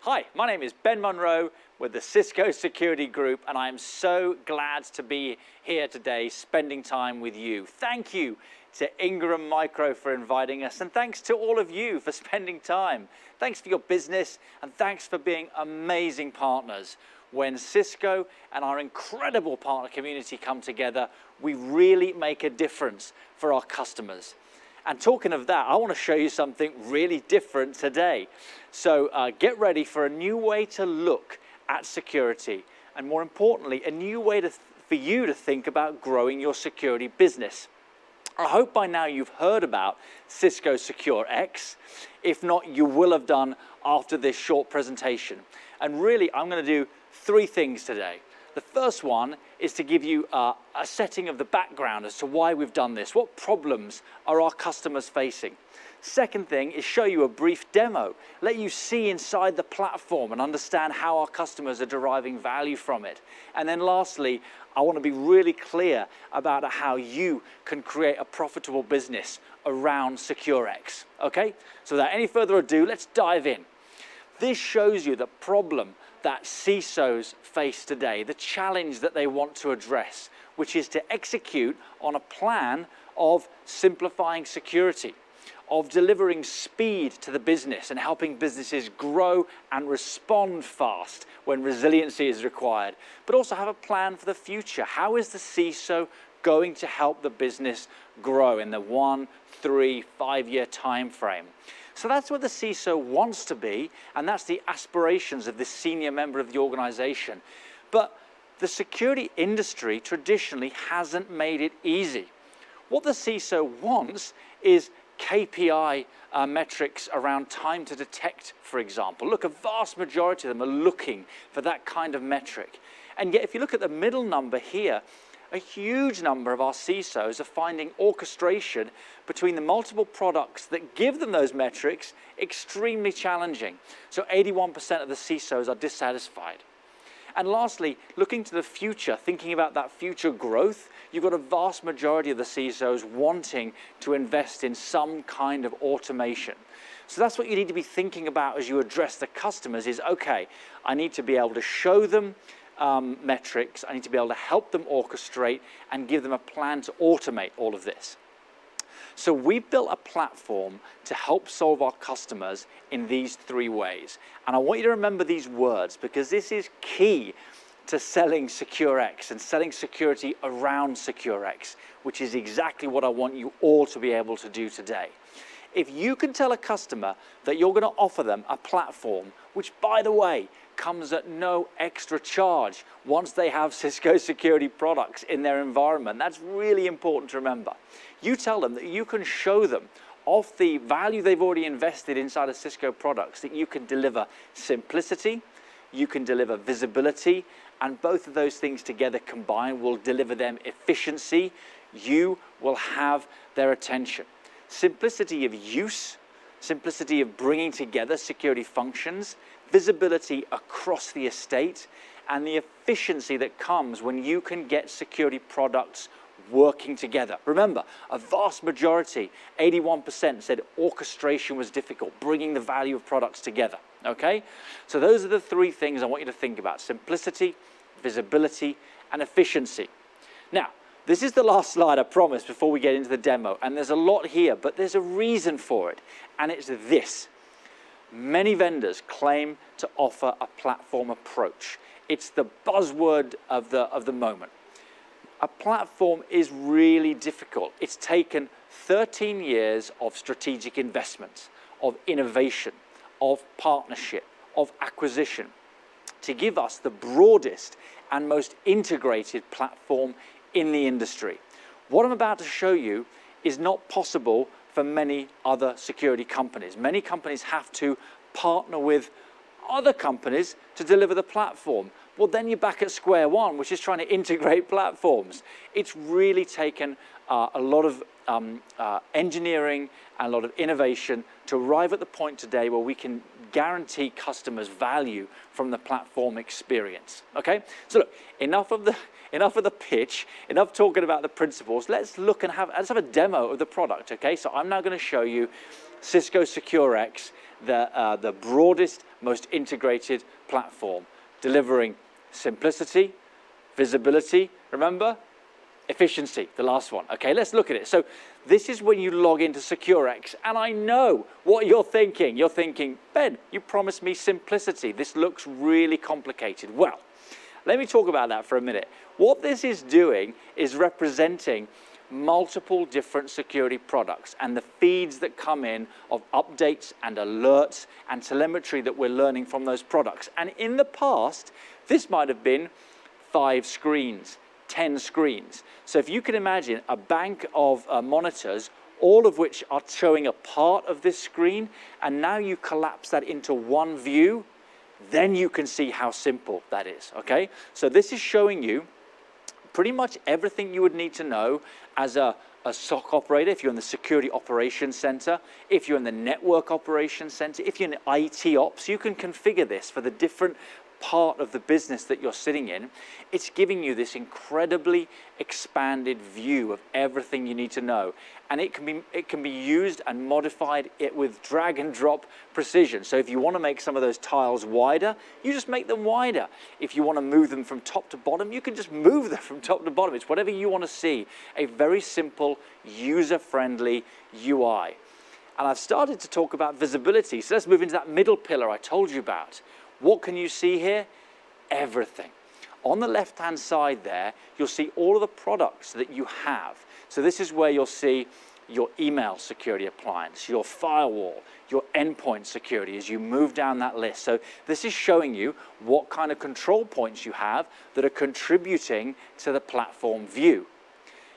Hi, my name is Ben Munroe with the Cisco Security Group, and I am so glad to be here today spending time with you. Thank you to Ingram Micro for inviting us, and thanks to all of you for spending time. Thanks for your business, and thanks for being amazing partners. When Cisco and our incredible partner community come together, we really make a difference for our customers. And talking of that, I want to show you something really different today. So get ready for a new way to look at security, and more importantly, a new way for you to think about growing your security business. I hope by now you've heard about Cisco SecureX. If not, you will have done after this short presentation. And really, I'm going to do three things today. The first one is to give you a setting of the background as to why we've done this. What problems are our customers facing? Second thing is show you a brief demo, let you see inside the platform and understand how our customers are deriving value from it. And then lastly, I want to be really clear about how you can create a profitable business around SecureX. Okay? So without any further ado, let's dive in. This shows you the problem that CISOs face today, the challenge that they want to address, which is to execute on a plan of simplifying security, of delivering speed to the business and helping businesses grow and respond fast when resiliency is required, but also have a plan for the future. How is the CISO going to help the business grow in the 1, 3, 5 year time frame? So that's what the CISO wants to be, and that's the aspirations of this senior member of the organization. But the security industry traditionally hasn't made it easy. What the CISO wants is KPI metrics around time to detect, for example. Look, a vast majority of them are looking for that kind of metric. And yet, if you look at the middle number here, a huge number of our CISOs are finding orchestration between the multiple products that give them those metrics extremely challenging. So 81% of the CISOs are dissatisfied. And lastly, looking to the future, thinking about that future growth, you've got a vast majority of the CISOs wanting to invest in some kind of automation. So that's what you need to be thinking about as you address the customers is, okay, I need to be able to show them metrics, I need to be able to help them orchestrate and give them a plan to automate all of this. So we've built a platform to help solve our customers in these three ways. And I want you to remember these words because this is key to selling SecureX and selling security around SecureX, which is exactly what I want you all to be able to do today. If you can tell a customer that you're going to offer them a platform, which by the way, comes at no extra charge once they have Cisco security products in their environment. That's really important to remember. You tell them that you can show them off the value they've already invested inside of Cisco products, that you can deliver simplicity, you can deliver visibility, and both of those things together combined will deliver them efficiency. You will have their attention. Simplicity of use, simplicity of bringing together security functions, visibility across the estate, and the efficiency that comes when you can get security products working together. Remember, a vast majority, 81%, said orchestration was difficult, bringing the value of products together, okay? So those are the three things I want you to think about: simplicity, visibility, and efficiency. Now, this is the last slide I promised before we get into the demo, and there's a lot here, but there's a reason for it, and it's this. Many vendors claim to offer a platform approach. It's the buzzword of the moment. A platform is really difficult. It's taken 13 years of strategic investments, of innovation, of partnership, of acquisition to give us the broadest and most integrated platform in the industry. What I'm about to show you is not possible for many other security companies. Many companies have to partner with other companies to deliver the platform. well, then you're back at square one, which is trying to integrate platforms. It's really taken a lot of engineering and a lot of innovation to arrive at the point today where we can guarantee customers value from the platform experience. Okay, so look, enough of the pitch, enough talking about the principles. Let's look and let's have a demo of the product. Okay, so I'm now going to show you Cisco SecureX, the broadest, most integrated platform, delivering simplicity, visibility, remember? Efficiency, the last one. Okay, let's look at it. So this is when you log into SecureX, and I know what you're thinking. You're thinking, Ben, you promised me simplicity. This looks really complicated. Well, let me talk about that for a minute. What this is doing is representing multiple different security products and the feeds that come in of updates and alerts and telemetry that we're learning from those products. And in the past, this might have been 5 screens, 10 screens. So if you can imagine a bank of monitors, all of which are showing a part of this screen, and now you collapse that into one view, then you can see how simple that is, okay? So this is showing you pretty much everything you would need to know as a SOC operator, if you're in the Security Operations Center, if you're in the Network Operations Center, if you're in IT Ops, you can configure this for the different part of the business that you're sitting in. It's giving you this incredibly expanded view of everything you need to know, and it can be used and modified with drag and drop precision. So if you want to make some of those tiles wider, you just make them wider. If you want to move them from top to bottom, you can just move them from top to bottom. It's whatever you want to see. A very simple, user-friendly UI. And I've started to talk about visibility, so let's move into that middle pillar I told you about. What can you see here? Everything. On the left-hand side there, you'll see all of the products that you have. So this is where you'll see your email security appliance, your firewall, your endpoint security as you move down that list. So this is showing you what kind of control points you have that are contributing to the platform view.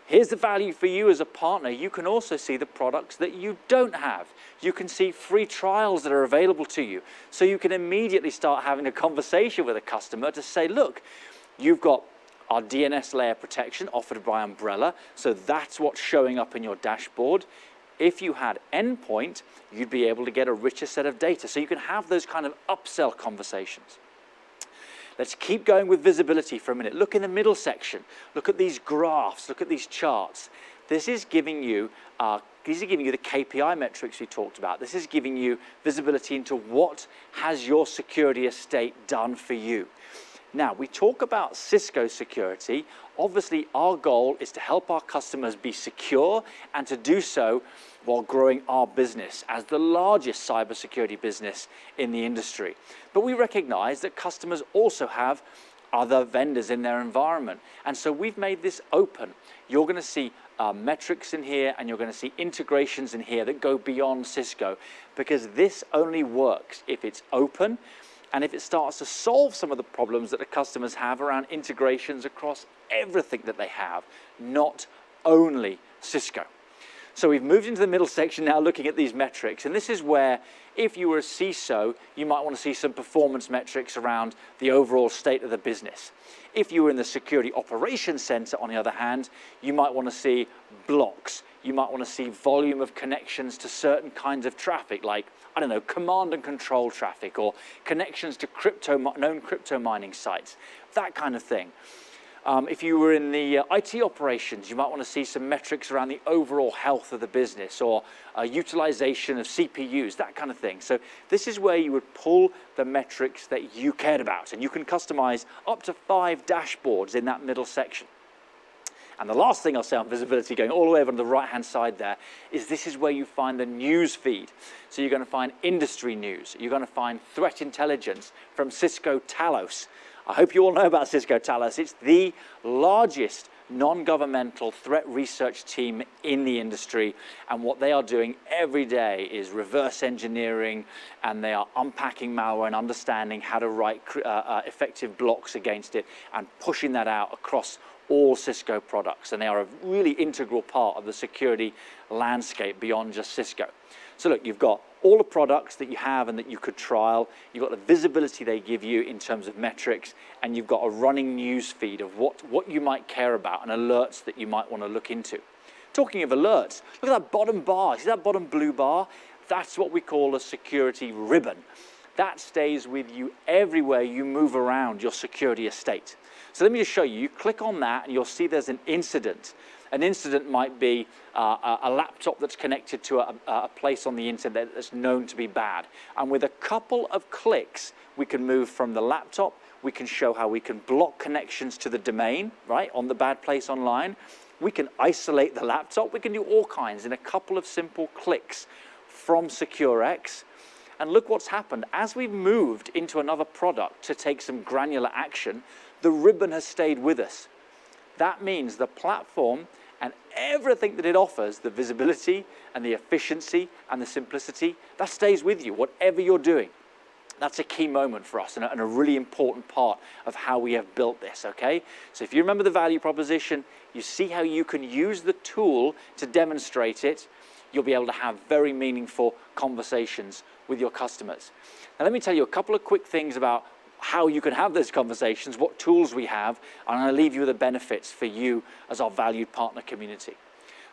Here's the value for you as a partner. You can also see the products that you don't have. You can see free trials that are available to you. So you can immediately start having a conversation with a customer to say, look, you've got our DNS layer protection offered by Umbrella. So that's what's showing up in your dashboard. If you had endpoint, you'd be able to get a richer set of data. So you can have those kind of upsell conversations. Let's keep going with visibility for a minute. Look in the middle section. Look at these graphs. Look at these charts. This is giving you the KPI metrics we talked about. This is giving you visibility into what has your security estate done for you. Now, we talk about Cisco security. Obviously, our goal is to help our customers be secure and to do so while growing our business as the largest cybersecurity business in the industry. But we recognize that customers also have other vendors in their environment. And so we've made this open. You're going to see metrics in here, and you're going to see integrations in here that go beyond Cisco, because this only works if it's open and if it starts to solve some of the problems that the customers have around integrations across everything that they have, not only Cisco. So we've moved into the middle section now looking at these metrics, and this is where, if you were a CISO, you might want to see some performance metrics around the overall state of the business. If you were in the Security Operations Center, on the other hand, you might want to see blocks. You might want to see volume of connections to certain kinds of traffic, like, I don't know, command and control traffic, or connections to known crypto mining sites, that kind of thing. If you were in the IT operations, you might want to see some metrics around the overall health of the business, or utilization of CPUs, that kind of thing. So this is where you would pull the metrics that you cared about, and you can customize up to 5 dashboards in that middle section. And the last thing I'll say on visibility, going all the way over on the right-hand side there, is this is where you find the news feed. So you're going to find industry news. You're going to find threat intelligence from Cisco Talos. I hope you all know about Cisco Talos. It's the largest non-governmental threat research team in the industry, and what they are doing every day is reverse engineering, and they are unpacking malware and understanding how to write effective blocks against it and pushing that out across all Cisco products, and they are a really integral part of the security landscape beyond just Cisco. So look, you've got all the products that you have and that you could trial, you've got the visibility they give you in terms of metrics, and you've got a running news feed of what you might care about and alerts that you might want to look into. Talking of alerts, look at that bottom bar, see that bottom blue bar? That's what we call a security ribbon. That stays with you everywhere you move around your security estate. So let me just show you. You click on that and you'll see there's an incident. An incident might be a laptop that's connected to a place on the internet that's known to be bad. And with a couple of clicks, we can move from the laptop. We can show how we can block connections to the domain, right, on the bad place online. We can isolate the laptop. We can do all kinds in a couple of simple clicks from SecureX. And look what's happened. As we've moved into another product to take some granular action, the ribbon has stayed with us. That means the platform and everything that it offers, the visibility and the efficiency and the simplicity, that stays with you, whatever you're doing. That's a key moment for us and a really important part of how we have built this, okay? So if you remember the value proposition, you see how you can use the tool to demonstrate it, you'll be able to have very meaningful conversations with your customers. Now let me tell you a couple of quick things about how you can have those conversations, what tools we have, and I'll leave you with the benefits for you as our valued partner community.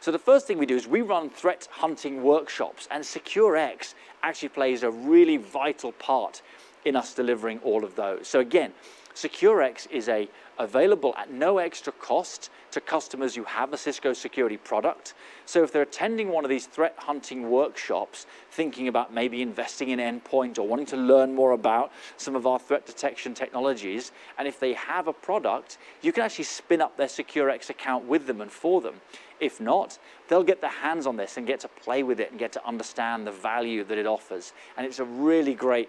So the first thing we do is we run threat hunting workshops, and SecureX actually plays a really vital part in us delivering all of those. So again, SecureX is available at no extra cost to customers who have a Cisco security product. So if they're attending one of these threat hunting workshops, thinking about maybe investing in endpoint or wanting to learn more about some of our threat detection technologies, and if they have a product, you can actually spin up their SecureX account with them and for them. If not, they'll get their hands on this and get to play with it and get to understand the value that it offers. And it's a really great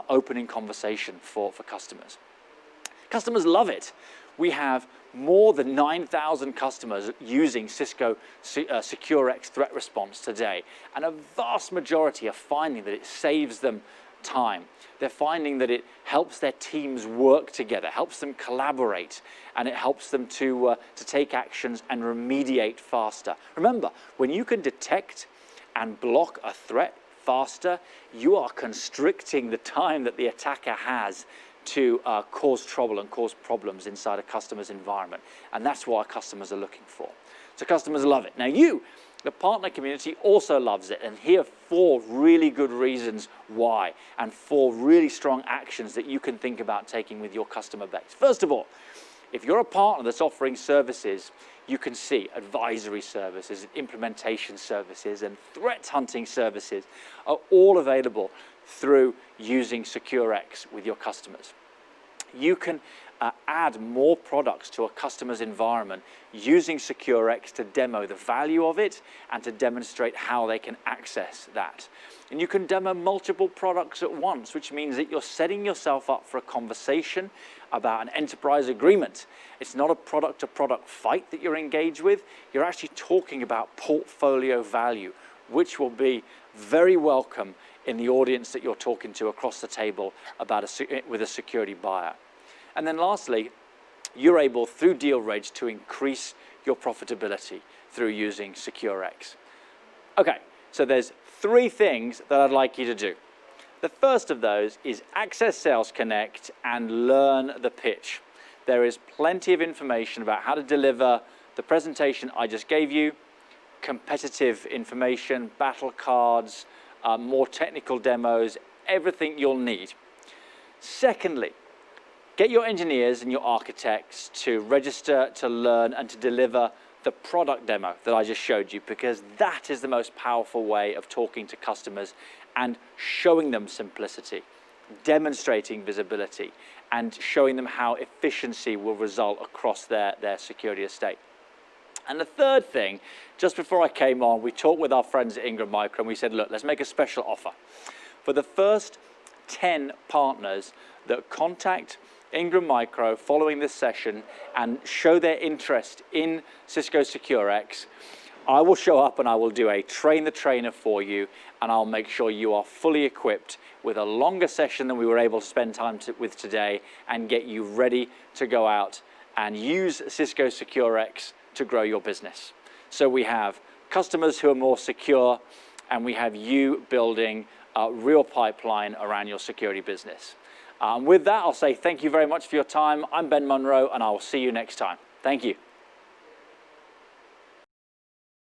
opening conversation for customers. Customers love it. We have more than 9,000 customers using Cisco SecureX threat response today, and a vast majority are finding that it saves them time. They're finding that it helps their teams work together, helps them collaborate, and it helps them to take actions and remediate faster. Remember, when you can detect and block a threat faster, you are constricting the time that the attacker has to cause trouble and cause problems inside a customer's environment. And that's what our customers are looking for. So customers love it. Now you, the partner community, also loves it. And here are 4 really good reasons why, and 4 really strong actions that you can think about taking with your customer base. First of all, if you're a partner that's offering services, you can see advisory services, implementation services, and threat hunting services are all available through using SecureX with your customers. You can add more products to a customer's environment using SecureX to demo the value of it and to demonstrate how they can access that. And you can demo multiple products at once, which means that you're setting yourself up for a conversation about an enterprise agreement. It's not a product-to-product fight that you're engaged with. You're actually talking about portfolio value, which will be very welcome in the audience that you're talking to across the table with a security buyer. And then lastly, you're able, through deal rates, to increase your profitability through using SecureX. Okay, so there's 3 things that I'd like you to do. The first of those is access Sales Connect and learn the pitch. There is plenty of information about how to deliver the presentation I just gave you, competitive information, battle cards, more technical demos, everything you'll need. Secondly, get your engineers and your architects to register, to learn, and to deliver the product demo that I just showed you, because that is the most powerful way of talking to customers and showing them simplicity, demonstrating visibility, and showing them how efficiency will result across their security estate. And the third thing, just before I came on, we talked with our friends at Ingram Micro and we said, look, let's make a special offer. For the first 10 partners that contact Ingram Micro following this session and show their interest in Cisco SecureX, I will show up and I will do a train the trainer for you, and I'll make sure you are fully equipped with a longer session than we were able to spend time with today and get you ready to go out and use Cisco SecureX to grow your business. So we have customers who are more secure, and we have you building a real pipeline around your security business. With that, I'll say thank you very much for your time. I'm Ben Munroe, and I will see you next time. Thank you.